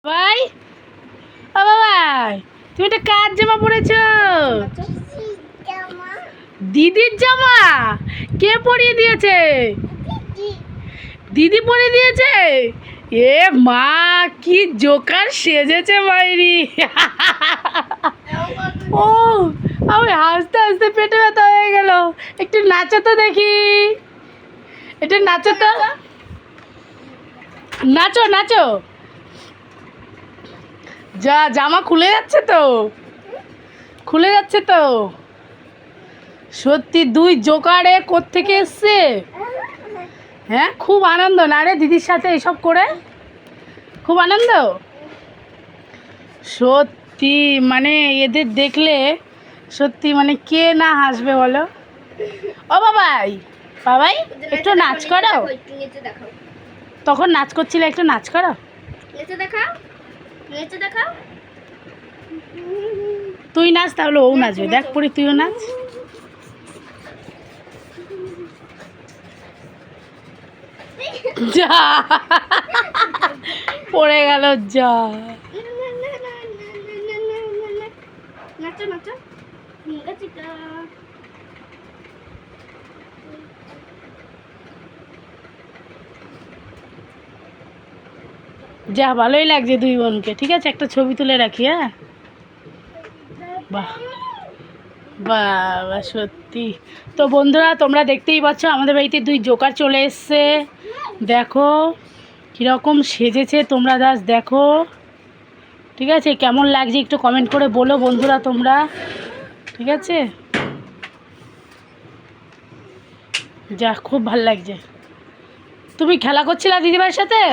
ভাই, ও বাবাই, তুমি একটা কার জামা পরেছ? দিদির জামা? কে পরিয়ে দিয়েছে? দিদি পরিয়ে দিয়েছে? এ মা, কি জোকার সেজেছে মাইরি! ও, আমি হাসতে হাসতে পেটে ব্যথা হয়ে গেল। একটু নাচো তো দেখি, একটু নাচো তো, নাচো নাচো। যা, জামা খুলে যাচ্ছে তো, খুলে যাচ্ছে তো। সত্যি দুই জোকারে কোত্থেকে এসছে? হ্যাঁ, খুব আনন্দ না রে দিদির সাথে এসব করে? খুব আনন্দ সত্যি। মানে এদের দেখলে সত্যি মানে কে না হাসবে বলো? ও বাবাই, বাবাই একটু নাচ করো। তখন নাচ করছিলে, একটু নাচ করো। তুই নাচ, তাহলে ও নাচবে। দেখ পরি, তুইও নাচ। যা, পড়ে গেল। যা, যা, ভালোই লাগছে দুই বোনকে। ঠিক আছে, একটা ছবি তুলে রাখি। হ্যাঁ, বাহ বাহ, সত্যি। তো বন্ধুরা, তোমরা দেখতেই পাচ্ছ আমাদের বাড়িতে দুই জোকার চলে এসছে। দেখো কীরকম সেজেছে, তোমরা জাস্ট দেখো। ঠিক আছে, কেমন লাগছে একটু কমেন্ট করে বলো বন্ধুরা তোমরা। ঠিক আছে, যা, খুব ভাল লাগছে। তুমি খেলা করছিলা দিদিভাইয়ের সাথে?